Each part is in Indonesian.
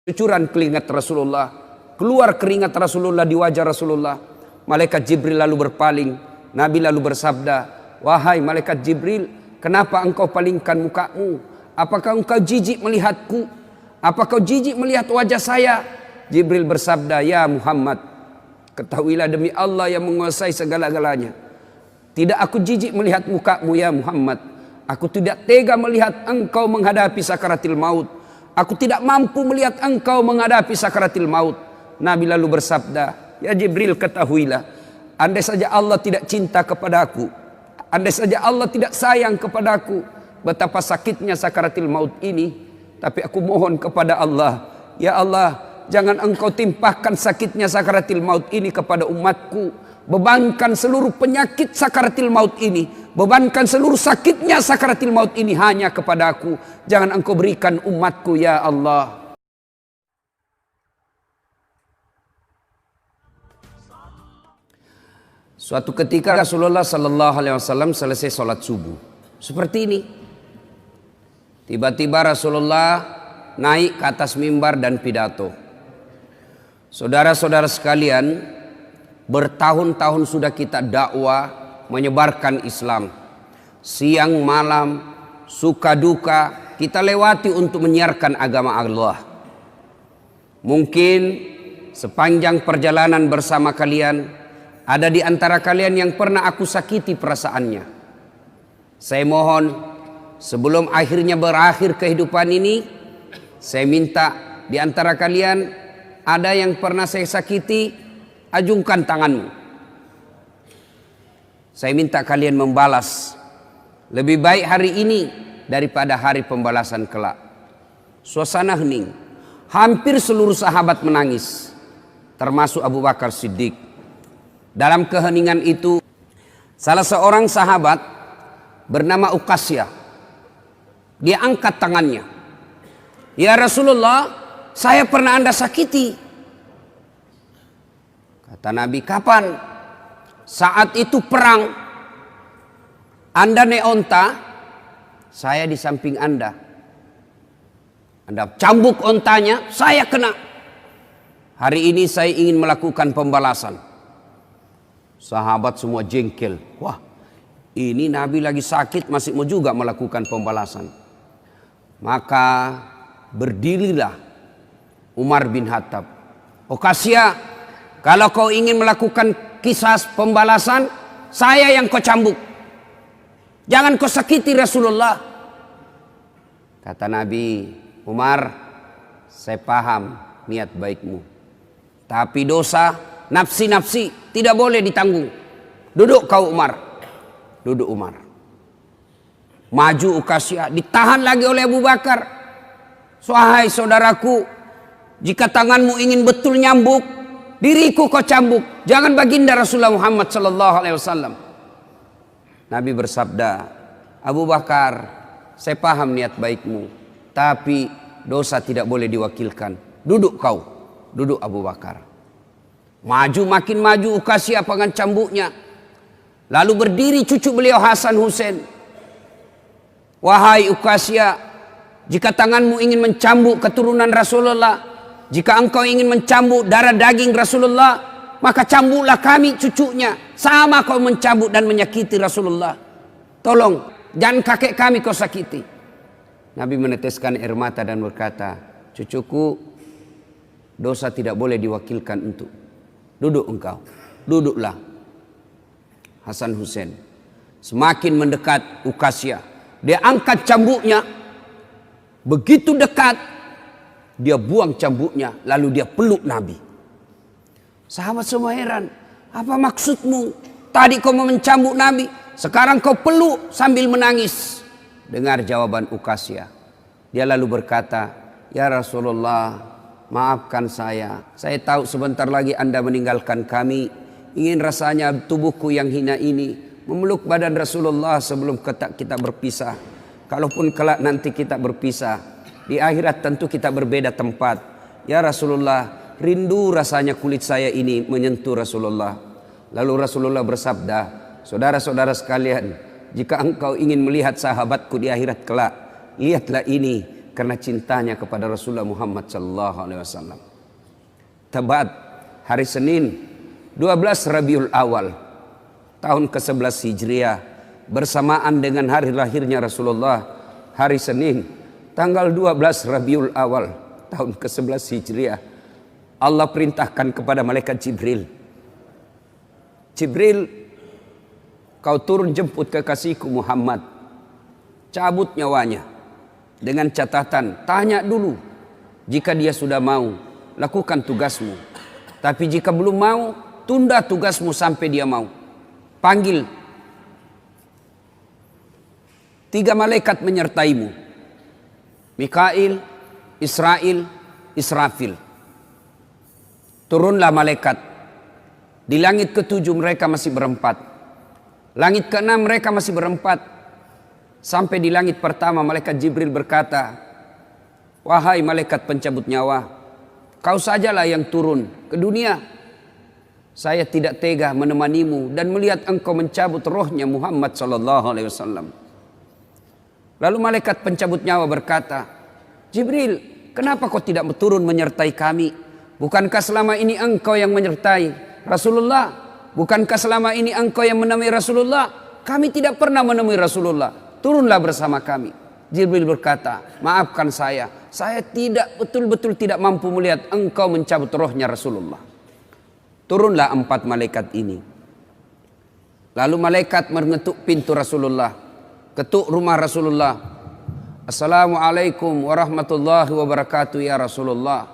Cucuran keringat Rasulullah, keluar keringat Rasulullah di wajah Rasulullah. Malaikat Jibril lalu berpaling. Nabi lalu bersabda, "Wahai malaikat Jibril, kenapa engkau palingkan mukamu? Apakah engkau jijik melihatku? Apakah kau jijik melihat wajah saya?" Jibril bersabda, "Ya Muhammad, ketahuilah demi Allah yang menguasai segala-galanya, tidak aku jijik melihat mukamu ya Muhammad. Aku tidak tega melihat engkau menghadapi sakaratil maut. Aku tidak mampu melihat engkau menghadapi sakaratil maut." Nabi lalu bersabda, "Ya Jibril, ketahuilah, andai saja Allah tidak cinta kepadaku, andai saja Allah tidak sayang kepadaku, betapa sakitnya sakaratil maut ini. Tapi aku mohon kepada Allah, ya Allah, jangan engkau timpahkan sakitnya sakaratil maut ini kepada umatku. Bebankan seluruh penyakit sakaratil maut ini, bebankan seluruh sakitnya sakaratil maut ini hanya kepada aku. Jangan engkau berikan umatku ya Allah." Suatu ketika Rasulullah Sallallahu Alaihi Wasallam selesai sholat subuh seperti ini. Tiba-tiba Rasulullah naik ke atas mimbar dan pidato. Saudara-saudara sekalian, bertahun-tahun sudah kita dakwah menyebarkan Islam. Siang malam, suka duka, kita lewati untuk menyiarkan agama Allah. Mungkin sepanjang perjalanan bersama kalian, ada di antara kalian yang pernah aku sakiti perasaannya. Saya mohon, sebelum akhirnya berakhir kehidupan ini, saya minta di antara kalian ada yang pernah saya sakiti, ajungkan tanganmu. Saya minta kalian membalas. Lebih baik hari ini daripada hari pembalasan kelak. Suasana hening. Hampir seluruh sahabat menangis, termasuk Abu Bakar Siddiq. Dalam keheningan itu, salah seorang sahabat bernama Uqasyah, dia angkat tangannya. "Ya Rasulullah, saya pernah Anda sakiti." Kata Nabi, "Kapan?" "Saat itu perang. Anda naik onta, saya di samping Anda. Anda cambuk ontanya, saya kena. Hari ini saya ingin melakukan pembalasan." Sahabat semua jengkel. Wah, ini Nabi lagi sakit masih mau juga melakukan pembalasan. Maka berdirilah Umar bin Khattab. "Uqasyah, kalau kau ingin melakukan kisah pembalasan, saya yang kau cambuk. Jangan kau sakiti Rasulullah." Kata Nabi, "Umar, saya paham niat baikmu. Tapi dosa, nafsi-nafsi tidak boleh ditanggung. Duduk kau Umar." Duduk Umar. Maju Uqasyah, ditahan lagi oleh Abu Bakar. "Wahai saudaraku, jika tanganmu ingin betul nyambuk, diriku kau cambuk, jangan baginda Rasulullah Muhammad sallallahu alaihi wasallam." Nabi bersabda, "Abu Bakar, saya paham niat baikmu, tapi dosa tidak boleh diwakilkan. Duduk kau." Duduk Abu Bakar. Maju, makin maju Uqasyah dengan cambuknya. Lalu berdiri cucu beliau Hasan Husain. "Wahai Uqasyah, jika tanganmu ingin mencambuk keturunan Rasulullah, jika engkau ingin mencambuk darah daging Rasulullah, maka cambuklah kami cucunya. Sama kau mencambuk dan menyakiti Rasulullah. Tolong, jangan kakek kami kau sakiti." Nabi meneteskan air mata dan berkata, "Cucuku, dosa tidak boleh diwakilkan untuk. Duduk engkau." Duduklah Hasan Husain. Semakin mendekat Uqasyah, dia angkat cambuknya. Begitu dekat, dia buang cambuknya, lalu dia peluk Nabi. Sahabat semua heran, "Apa maksudmu? Tadi kau mau mencambuk Nabi, sekarang kau peluk sambil menangis." Dengar jawaban Uqasyah. Dia lalu berkata, "Ya Rasulullah, maafkan saya. Saya tahu sebentar lagi Anda meninggalkan kami. Ingin rasanya tubuhku yang hina ini memeluk badan Rasulullah sebelum kita berpisah. Kalaupun kelak nanti kita berpisah, di akhirat tentu kita berbeda tempat. Ya Rasulullah, rindu rasanya kulit saya ini menyentuh Rasulullah." Lalu Rasulullah bersabda, "Saudara-saudara sekalian, jika engkau ingin melihat sahabatku di akhirat kelak, lihatlah ini. karena cintanya kepada Rasulullah Muhammad sallallahu alaihi wasallam. Tepat hari Senin 12 Rabiul Awal tahun ke-11 Hijriah bersamaan dengan hari lahirnya Rasulullah, hari Senin tanggal 12 Rabiul Awal tahun ke-11 Hijriah, Allah perintahkan kepada malaikat Jibril, Jibril, kau turun jemput kekasihku Muhammad, cabut nyawanya, dengan catatan tanya dulu, jika dia sudah mau lakukan tugasmu, tapi jika belum mau tunda tugasmu sampai dia mau. Panggil 3 malaikat menyertaimu, Mikail, Israel, Israfil. Turunlah malaikat. Di langit ke-7 mereka masih berempat, langit ke-6 mereka masih berempat. Sampai di langit pertama malaikat Jibril berkata, wahai malaikat pencabut nyawa, kau sajalah yang turun ke dunia. Saya tidak tega menemanimu dan melihat engkau mencabut rohnya Muhammad sallallahu alaihi wasallam. Lalu malaikat pencabut nyawa berkata, Jibril, kenapa kau tidak turun menyertai kami? Bukankah selama ini engkau yang menyertai Rasulullah? Bukankah selama ini engkau yang menemui Rasulullah? Kami tidak pernah menemui Rasulullah. Turunlah bersama kami. Jibril berkata, maafkan saya tidak betul-betul tidak mampu melihat engkau mencabut rohnya Rasulullah. Turunlah 4 malaikat ini. Lalu malaikat mengetuk pintu Rasulullah, ketuk rumah Rasulullah. Assalamualaikum warahmatullahi wabarakatuh ya Rasulullah.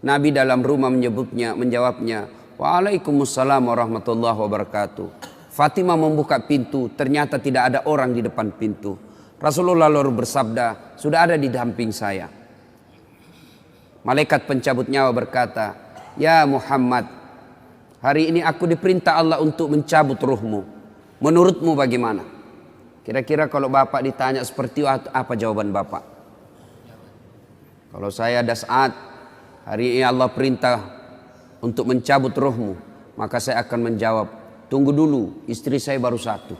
Nabi dalam rumah menjawabnya, waalaikumsalam warahmatullahi wabarakatuh. Fatimah membuka pintu, ternyata tidak ada orang di depan pintu. Rasulullah lalu bersabda, sudah ada di samping saya. Malaikat pencabut nyawa berkata, ya Muhammad, hari ini aku diperintah Allah untuk mencabut ruhmu. Menurutmu bagaimana? Kira-kira kalau Bapak ditanya seperti itu, apa jawaban Bapak? Kalau saya ada saat hari ini Allah perintah untuk mencabut rohmu, maka saya akan menjawab, tunggu dulu, istri saya baru 1.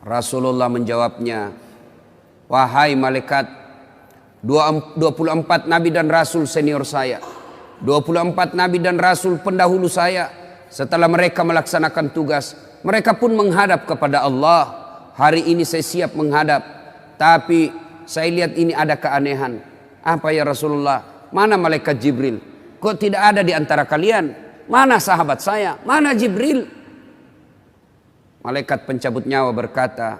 Rasulullah menjawabnya, wahai malaikat, 24 nabi dan rasul senior saya, 24 nabi dan rasul pendahulu saya, setelah mereka melaksanakan tugas, mereka pun menghadap kepada Allah. Hari ini saya siap menghadap, tapi saya lihat ini ada keanehan. Apa ya Rasulullah? Mana malaikat Jibril? Kok tidak ada di antara kalian? Mana sahabat saya? Mana Jibril? Malaikat pencabut nyawa berkata,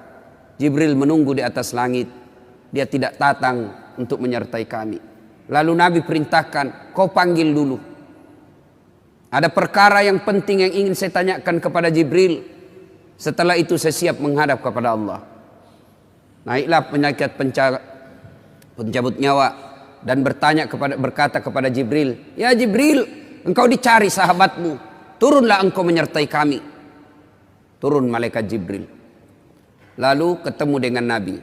Jibril menunggu di atas langit. Dia tidak datang untuk menyertai kami. Lalu Nabi perintahkan, kau panggil dulu. Ada perkara yang penting yang ingin saya tanyakan kepada Jibril. Setelah itu saya siap menghadap kepada Allah. Naiklah malaikat pencabut nyawa dan berkata kepada Jibril, ya Jibril, engkau dicari sahabatmu, turunlah engkau menyertai kami. Turun malaikat Jibril. Lalu ketemu dengan Nabi.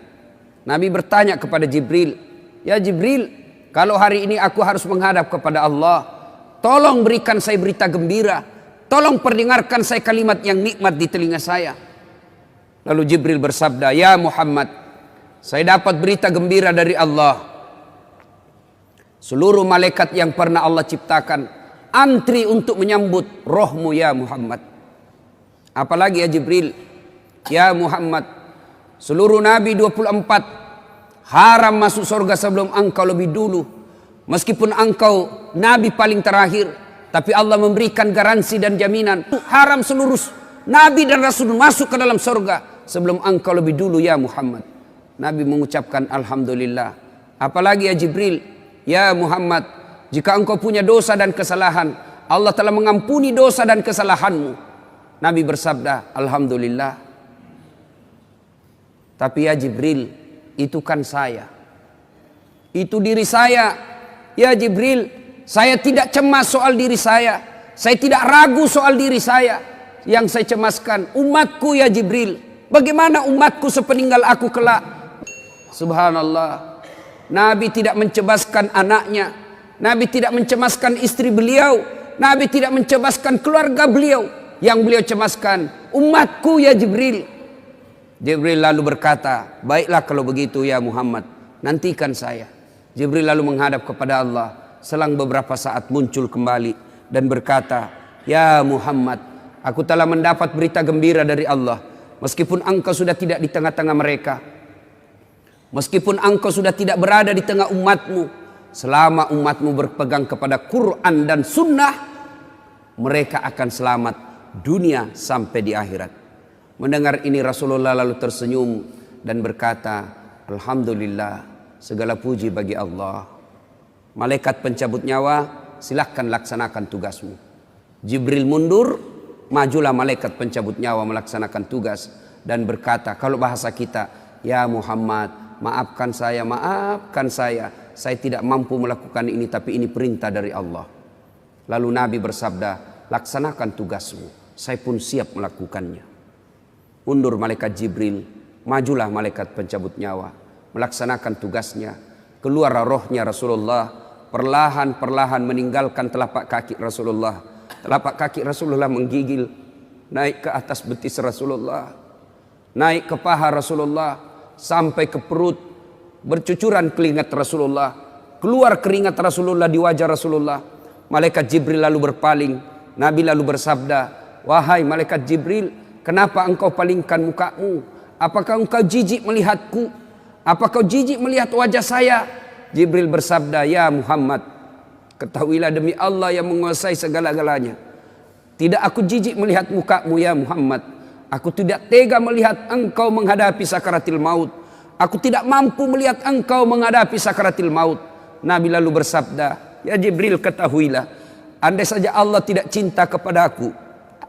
Nabi bertanya kepada Jibril, ya Jibril, kalau hari ini aku harus menghadap kepada Allah, tolong berikan saya berita gembira, tolong perdengarkan saya kalimat yang nikmat di telinga saya. Lalu Jibril bersabda, ya Muhammad, saya dapat berita gembira dari Allah. Seluruh malaikat yang pernah Allah ciptakan antri untuk menyambut rohmu ya Muhammad. Apalagi ya Jibril, ya Muhammad, seluruh nabi 24 haram masuk surga sebelum engkau lebih dulu. Meskipun engkau nabi paling terakhir, tapi Allah memberikan garansi dan jaminan haram seluruh nabi dan rasul masuk ke dalam surga sebelum engkau lebih dulu ya Muhammad. Nabi mengucapkan alhamdulillah. Apalagi ya Jibril, ya Muhammad, jika engkau punya dosa dan kesalahan, Allah telah mengampuni dosa dan kesalahanmu. Nabi bersabda, alhamdulillah. Tapi ya Jibril, itu kan saya, itu diri saya. Ya Jibril, saya tidak cemas soal diri saya tidak ragu soal diri saya. Yang saya cemaskan umatku ya Jibril. Bagaimana umatku sepeninggal aku kelak? Subhanallah. Nabi tidak mencemaskan anaknya, Nabi tidak mencemaskan istri beliau, Nabi tidak mencemaskan keluarga beliau. Yang beliau cemaskan umatku ya Jibril. Jibril lalu berkata, baiklah kalau begitu ya Muhammad, nantikan saya. Jibril lalu menghadap kepada Allah. Selang beberapa saat muncul kembali dan berkata, ya Muhammad, aku telah mendapat berita gembira dari Allah. Meskipun engkau sudah tidak di tengah-tengah mereka, meskipun engkau sudah tidak berada di tengah umatmu, selama umatmu berpegang kepada Quran dan Sunnah, mereka akan selamat dunia sampai di akhirat. Mendengar ini Rasulullah lalu tersenyum dan berkata, alhamdulillah, segala puji bagi Allah. Malaikat pencabut nyawa, silahkan laksanakan tugasmu. Jibril mundur, majulah malaikat pencabut nyawa melaksanakan tugas dan berkata, kalau bahasa kita, ya Muhammad, maafkan saya, maafkan saya tidak mampu melakukan ini, tapi ini perintah dari Allah. Lalu Nabi bersabda, laksanakan tugasmu, saya pun siap melakukannya. Mundur malaikat Jibril, majulah malaikat pencabut nyawa melaksanakan tugasnya. Keluar rohnya Rasulullah, perlahan-perlahan meninggalkan telapak kaki Rasulullah. Telapak kaki Rasulullah menggigil naik ke atas betis Rasulullah, naik ke paha Rasulullah, sampai ke perut. Bercucuran keringat Rasulullah, keluar keringat Rasulullah di wajah Rasulullah. Malaikat Jibril lalu berpaling. Nabi lalu bersabda, wahai malaikat Jibril, kenapa engkau palingkan mukamu? Apakah engkau jijik melihatku? Apakah kau jijik melihat wajah saya? Jibril bersabda, ya Muhammad, ketahuilah demi Allah yang menguasai segala-galanya, tidak aku jijik melihat mukamu ya Muhammad. Aku tidak tega melihat engkau menghadapi sakaratil maut. Aku tidak mampu melihat engkau menghadapi sakaratil maut. Nabi lalu bersabda, ya Jibril, ketahuilah, andai saja Allah tidak cinta kepadaku,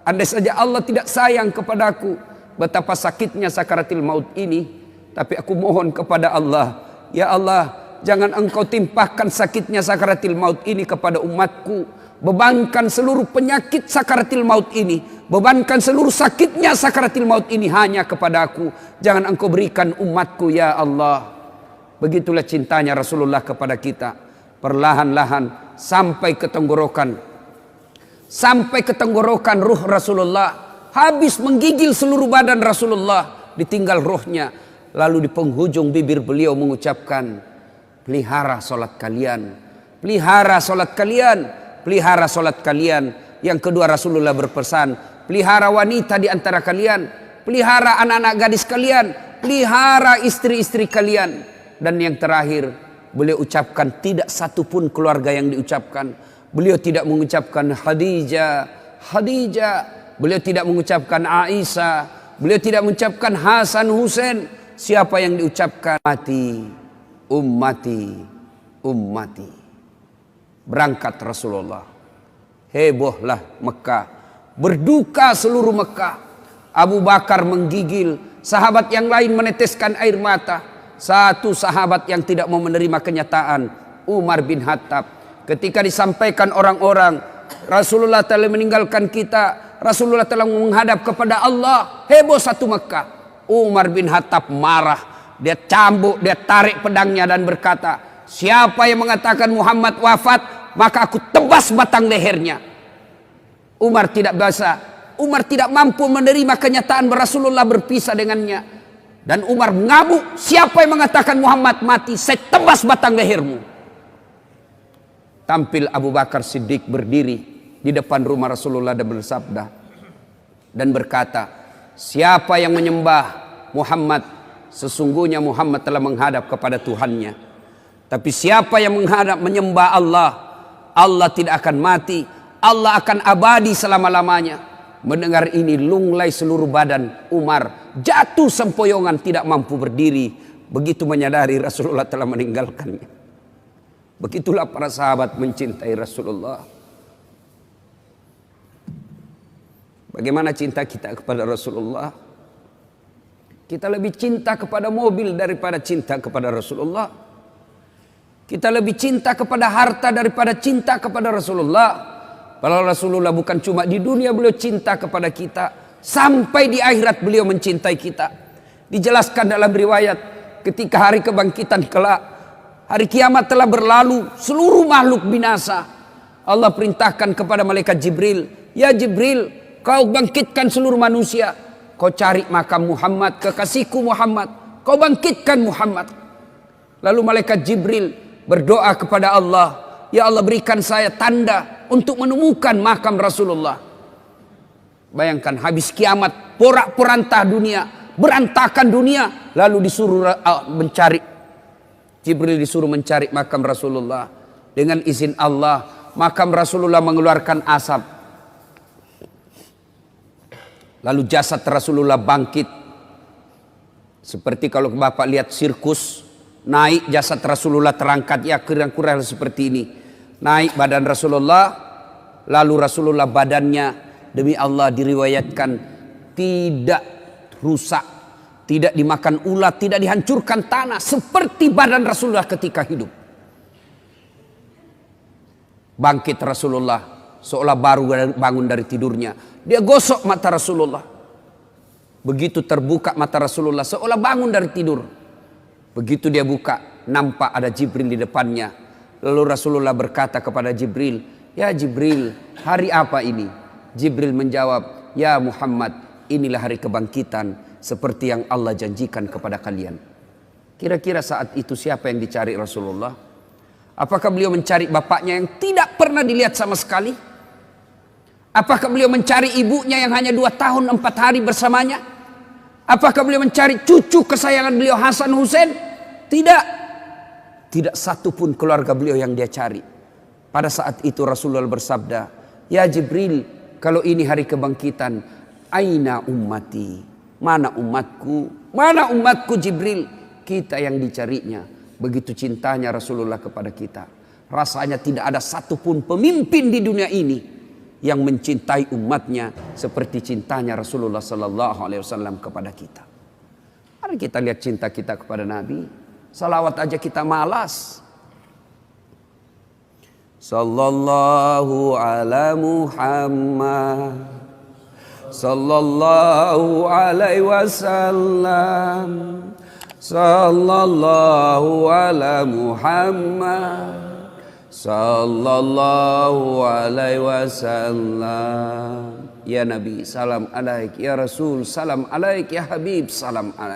andai saja Allah tidak sayang kepadaku, betapa sakitnya sakaratil maut ini. Tapi aku mohon kepada Allah, ya Allah, jangan engkau timpahkan sakitnya sakaratil maut ini kepada umatku. Bebankan seluruh penyakit sakaratil maut ini, bebankan seluruh sakitnya sakaratil maut ini hanya kepada aku. Jangan engkau berikan umatku ya Allah. Begitulah cintanya Rasulullah kepada kita. Perlahan-lahan sampai ke tenggorokan. Sampai ke tenggorokan ruh Rasulullah. Habis menggigil seluruh badan Rasulullah, ditinggal ruhnya. Lalu di penghujung bibir beliau mengucapkan, pelihara solat kalian, pelihara solat kalian, pelihara solat kalian. Yang kedua Rasulullah berpesan, pelihara wanita di antara kalian, pelihara anak-anak gadis kalian, pelihara istri-istri kalian. Dan yang terakhir beliau ucapkan, tidak satu pun keluarga yang diucapkan. Beliau tidak mengucapkan Khadijah, Khadijah. Beliau tidak mengucapkan Aisyah. Beliau tidak mengucapkan Hasan, Husain. Siapa yang diucapkan? Ummati, ummati, ummati. Berangkat Rasulullah. Hebohlah Mekah. Berduka seluruh Mekah. Abu Bakar menggigil. Sahabat yang lain meneteskan air mata. Satu sahabat yang tidak mau menerima kenyataan, Umar bin Khattab. Ketika disampaikan orang-orang, Rasulullah telah meninggalkan kita, Rasulullah telah menghadap kepada Allah, heboh satu Mekah. Umar bin Khattab marah, dia cambuk, dia tarik pedangnya dan berkata, siapa yang mengatakan Muhammad wafat, maka aku tebas batang lehernya. Umar tidak bisa, Umar tidak mampu menerima kenyataan Rasulullah berpisah dengannya. Dan Umar mengamuk, siapa yang mengatakan Muhammad mati, saya tebas batang lehermu. Tampil Abu Bakar Siddiq berdiri di depan rumah Rasulullah dan bersabda dan berkata, siapa yang menyembah Muhammad, sesungguhnya Muhammad telah menghadap kepada Tuhannya. Tapi siapa yang menyembah Allah, Allah tidak akan mati, Allah akan abadi selama-lamanya. Mendengar ini lunglai seluruh badan Umar, jatuh sempoyongan tidak mampu berdiri. Begitu menyadari Rasulullah telah meninggalkannya. Begitulah para sahabat mencintai Rasulullah. Bagaimana cinta kita kepada Rasulullah? Kita lebih cinta kepada mobil daripada cinta kepada Rasulullah. Kita lebih cinta kepada harta daripada cinta kepada Rasulullah. Kalau Rasulullah bukan cuma di dunia beliau cinta kepada kita, sampai di akhirat beliau mencintai kita. Dijelaskan dalam riwayat, ketika hari kebangkitan kelak, hari kiamat telah berlalu, seluruh makhluk binasa. Allah perintahkan kepada malaikat Jibril, ya Jibril, kau bangkitkan seluruh manusia. Kau cari makam Muhammad, kekasihku Muhammad. Kau bangkitkan Muhammad. Lalu malaikat Jibril berdoa kepada Allah, ya Allah berikan saya tanda untuk menemukan makam Rasulullah. Bayangkan habis kiamat, porak-poranda dunia, berantakan dunia, lalu disuruh mencari. Jibril disuruh mencari makam Rasulullah. Dengan izin Allah, makam Rasulullah mengeluarkan asap. Lalu jasad Rasulullah bangkit. Seperti kalau Bapak lihat sirkus, naik jasad Rasulullah terangkat, ya kurang-kurang seperti ini. Naik badan Rasulullah, lalu Rasulullah badannya demi Allah diriwayatkan tidak rusak, tidak dimakan ulat, tidak dihancurkan tanah, seperti badan Rasulullah ketika hidup. Bangkit Rasulullah seolah baru bangun dari tidurnya. Dia gosok mata Rasulullah. Begitu terbuka mata Rasulullah seolah bangun dari tidur. Begitu dia buka, nampak ada Jibril di depannya. Lalu Rasulullah berkata kepada Jibril, ya Jibril, hari apa ini? Jibril menjawab, ya Muhammad, inilah hari kebangkitan seperti yang Allah janjikan kepada kalian. Kira-kira saat itu siapa yang dicari Rasulullah? Apakah beliau mencari bapaknya yang tidak pernah dilihat sama sekali? Apakah beliau mencari ibunya yang hanya 2 tahun 4 hari bersamanya? Apakah beliau mencari cucu kesayangan beliau Hasan Hussein? Tidak. Tidak satu pun keluarga beliau yang dia cari. Pada saat itu Rasulullah bersabda, ya Jibril, kalau ini hari kebangkitan, aina ummati? Mana umatku? Mana umatku Jibril? Kita yang dicarinya. Begitu cintanya Rasulullah kepada kita. Rasanya tidak ada satupun pemimpin di dunia ini yang mencintai umatnya seperti cintanya Rasulullah sallallahu alaihi wasallam kepada kita. Mari kita lihat cinta kita kepada Nabi. Salawat aja kita malas. Sallallahu ala Muhammad, sallallahu alaihi wasallam, sallallahu ala Muhammad, sallallahu alaihi wasallam. Ya Nabi, salam alaik. Ya Rasul, salam alaik. Ya Habib, salam alaik.